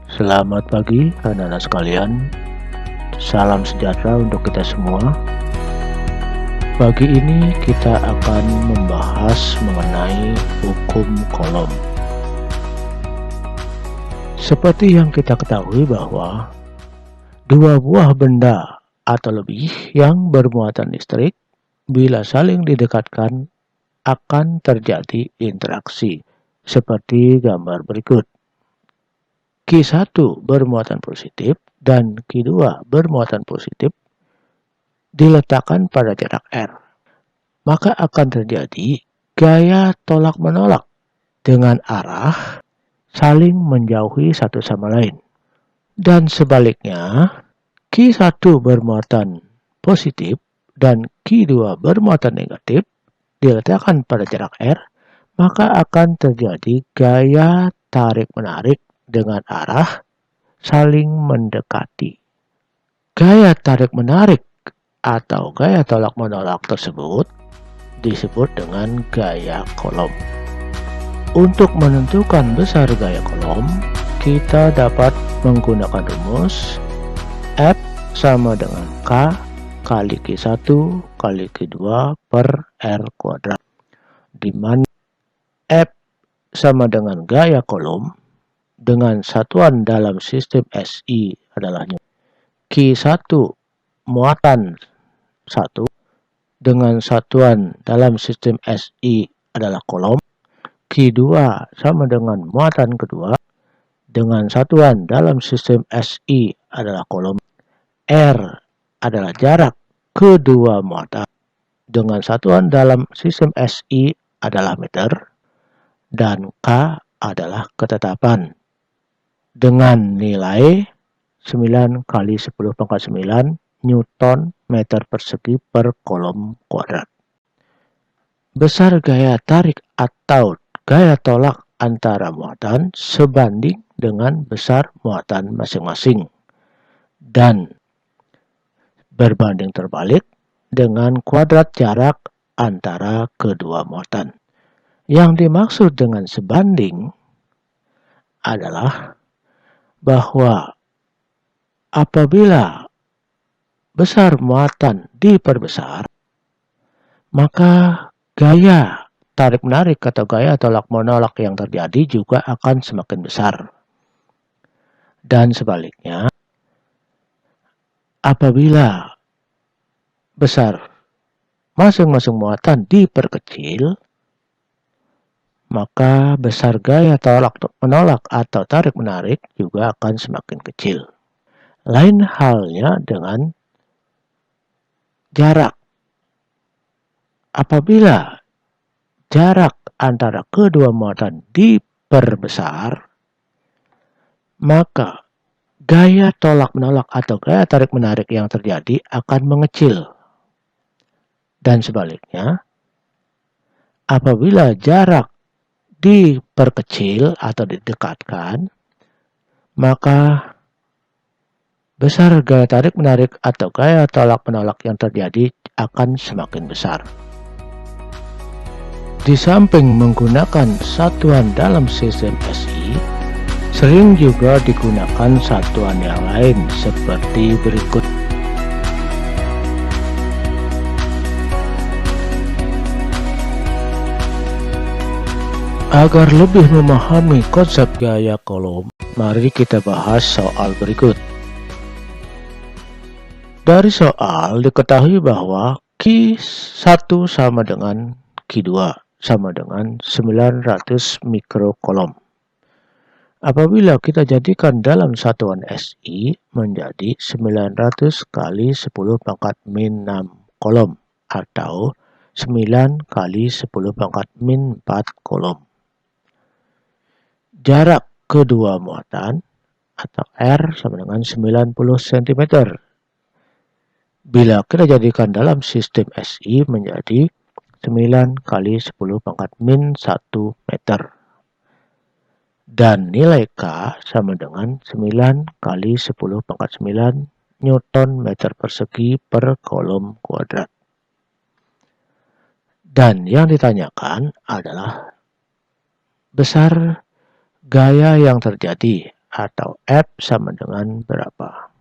Selamat pagi anak-anak sekalian. Salam sejahtera untuk kita semua. Pagi ini kita akan membahas mengenai hukum Coulomb. Seperti yang kita ketahui bahwa dua buah benda atau lebih yang bermuatan listrik bila saling didekatkan akan terjadi interaksi seperti gambar berikut. Q1 bermuatan positif dan Q2 bermuatan positif diletakkan pada jarak R, maka akan terjadi gaya tolak-menolak dengan arah saling menjauhi satu sama lain. Dan sebaliknya, Q1 bermuatan positif dan Q2 bermuatan negatif diletakkan pada jarak R, maka akan terjadi gaya tarik-menarik dengan arah saling mendekati. Gaya tarik-menarik atau gaya tolak-menolak tersebut disebut dengan gaya Coulomb. Untuk menentukan besar gaya Coulomb, kita dapat menggunakan rumus F sama dengan K kali Q1 kali Q2 per R kuadrat, di mana F sama dengan gaya Coulomb dengan satuan dalam sistem SI adalah Q1 muatan 1 dengan satuan dalam sistem SI adalah Coulomb. Q2 sama dengan muatan kedua dengan satuan dalam sistem SI adalah Coulomb. R adalah jarak kedua muatan dengan satuan dalam sistem SI adalah meter, dan K adalah ketetapan dengan nilai 9 kali 10 pangkat 9 Newton meter persegi per Coulomb kuadrat. Besar gaya tarik atau gaya tolak antara muatan sebanding dengan besar muatan masing-masing, dan berbanding terbalik dengan kuadrat jarak antara kedua muatan. Yang dimaksud dengan sebanding adalah bahwa apabila besar muatan diperbesar, maka gaya tarik-menarik atau gaya tolak-menolak yang terjadi juga akan semakin besar. Dan sebaliknya, apabila besar masing-masing muatan diperkecil, maka besar gaya tolak-menolak atau tarik-menarik juga akan semakin kecil. Lain halnya dengan jarak. Apabila jarak antara kedua muatan diperbesar, maka gaya tolak-menolak atau gaya tarik-menarik yang terjadi akan mengecil. Dan sebaliknya, apabila jarak diperkecil atau didekatkan, maka besar gaya tarik-menarik atau gaya tolak-menolak yang terjadi akan semakin besar. Di samping menggunakan satuan dalam sistem SI, sering juga digunakan satuan yang lain seperti berikut. Agar lebih memahami konsep gaya Coulomb, mari kita bahas soal berikut. Dari soal diketahui bahwa Q1 sama dengan Q2 sama dengan 900 mikrocoulomb. Apabila kita jadikan dalam satuan SI menjadi 900 kali 10 pangkat min 6 coulomb atau 9 kali 10 pangkat min 4 coulomb. Jarak kedua muatan atau R sama dengan 90 cm. Bila kita jadikan dalam sistem SI menjadi 9 kali 10 pangkat min 1 meter. Dan nilai K sama dengan 9 kali 10 pangkat 9 Newton meter persegi per Coulomb kuadrat. Dan yang ditanyakan adalah besar gaya yang terjadi atau F sama dengan berapa.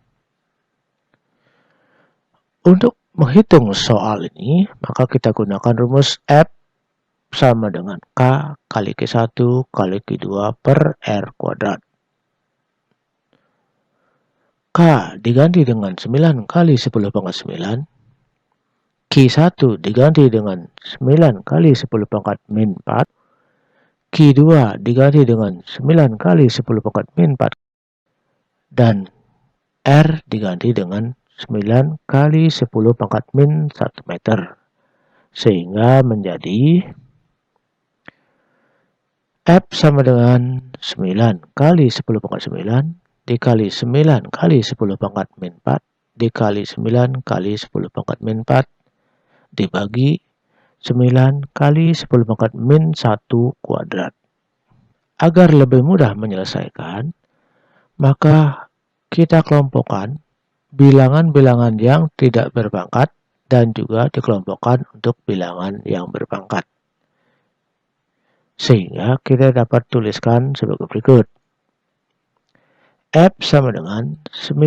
Untuk menghitung soal ini, maka kita gunakan rumus F sama dengan K kali Q1 kali Q2 per R kuadrat. K diganti dengan 9 kali 10 pangkat 9. Q1 diganti dengan 9 kali 10 pangkat min 4. Q2 diganti dengan 9 kali 10 pangkat min 4. Dan R diganti dengan 9 kali 10 pangkat min 1 meter. Sehingga menjadi F sama dengan 9 kali 10 pangkat 9 dikali 9 kali 10 pangkat min 4 dikali 9 kali 10 pangkat min 4 dibagi 9 kali 10 pangkat min 1 kuadrat. Agar lebih mudah menyelesaikan, maka kita kelompokkan bilangan-bilangan yang tidak berpangkat dan juga dikelompokkan untuk bilangan yang berpangkat. Sehingga kita dapat tuliskan sebagai berikut. F sama dengan 9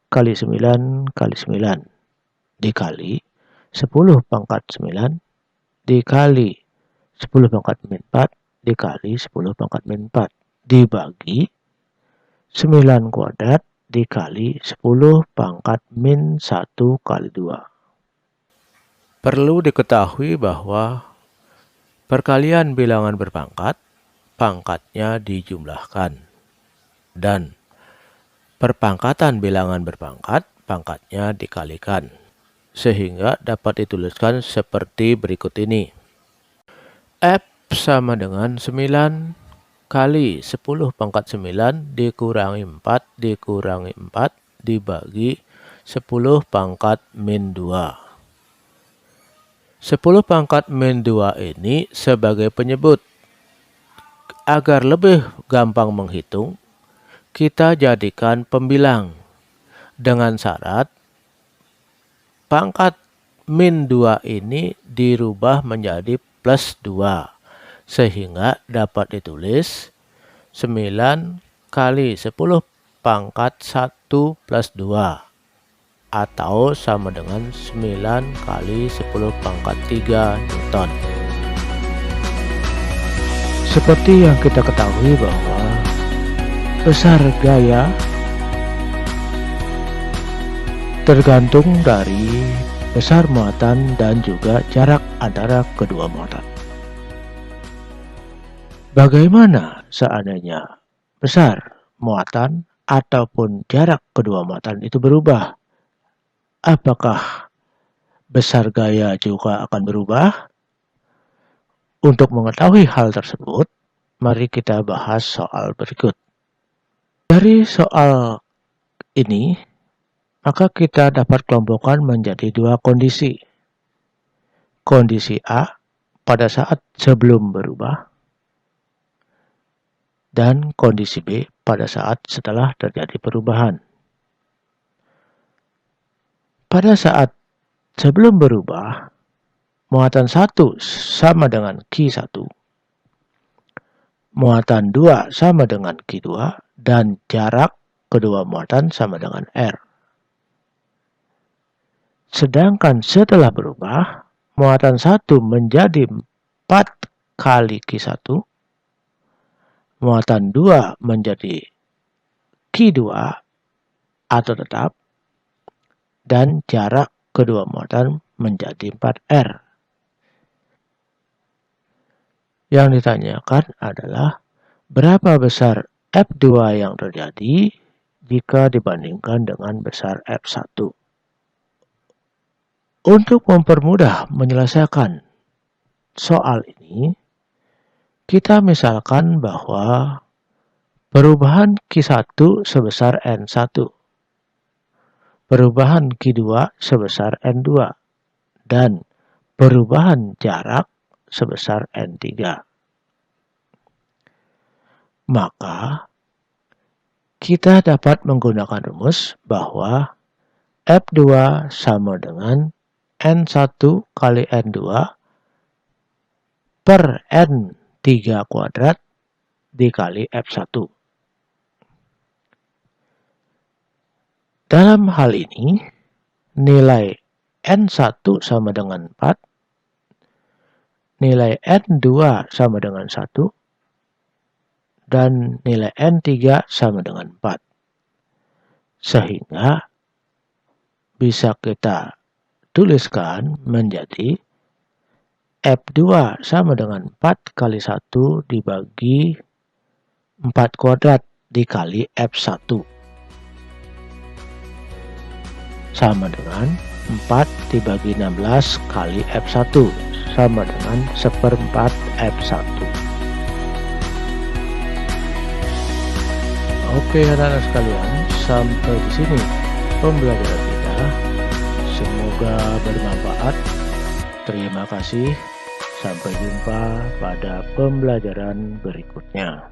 kali 9 kali 9 dikali 10 pangkat 9 dikali 10 pangkat min 4 dikali 10 pangkat min 4 dibagi 9 kuadrat dikali 10 pangkat min 1 kali 2. Perlu diketahui bahwa perkalian bilangan berpangkat, pangkatnya dijumlahkan. Dan perpangkatan bilangan berpangkat, pangkatnya dikalikan. Sehingga dapat dituliskan seperti berikut ini. F sama dengan 9 kali 10 pangkat 9 dikurangi 4 dikurangi 4 dibagi 10 pangkat min 2. 10 pangkat min 2 ini sebagai penyebut. Agar lebih gampang menghitung, kita jadikan pembilang dengan syarat pangkat min 2 ini dirubah menjadi plus 2. Sehingga dapat ditulis 9 kali 10 pangkat 1 plus 2. Atau sama dengan 9 kali 10 pangkat 3 Newton. Seperti yang kita ketahui bahwa besar gaya tergantung dari besar muatan dan juga jarak antara kedua muatan. Bagaimana seandainya besar muatan ataupun jarak kedua muatan itu berubah? Apakah besar gaya juga akan berubah? Untuk mengetahui hal tersebut, mari kita bahas soal berikut. Dari soal ini, maka kita dapat kelompokkan menjadi dua kondisi. Kondisi A pada saat sebelum berubah, dan kondisi B pada saat setelah terjadi perubahan. Pada saat sebelum berubah, muatan 1 sama dengan Q1, muatan 2 sama dengan Q2, dan jarak kedua muatan sama dengan R. Sedangkan setelah berubah, muatan 1 menjadi 4 kali Q1, muatan 2 menjadi Q2 atau tetap, dan jarak kedua muatan menjadi 4R. Yang ditanyakan adalah berapa besar F2 yang terjadi jika dibandingkan dengan besar F1. Untuk mempermudah menyelesaikan soal ini, kita misalkan bahwa perubahan Q1 sebesar N1, perubahan Q2 sebesar N2, dan perubahan jarak sebesar N3. Maka, kita dapat menggunakan rumus bahwa F2 sama dengan N1 kali N2 per N3 kuadrat dikali F1. Dalam hal ini, nilai N1 sama dengan 4, nilai N2 sama dengan 1, dan nilai N3 sama dengan 4. Sehingga bisa kita tuliskan menjadi F2 sama dengan 4 kali 1 dibagi 4 kuadrat dikali F1 sama dengan 4 dibagi 16 kali F1 sama dengan 1/4 F1. Oke anak-anak sekalian, sampai di sini pembelajaran kita. Semoga bermanfaat. Terima kasih. Sampai jumpa pada pembelajaran berikutnya.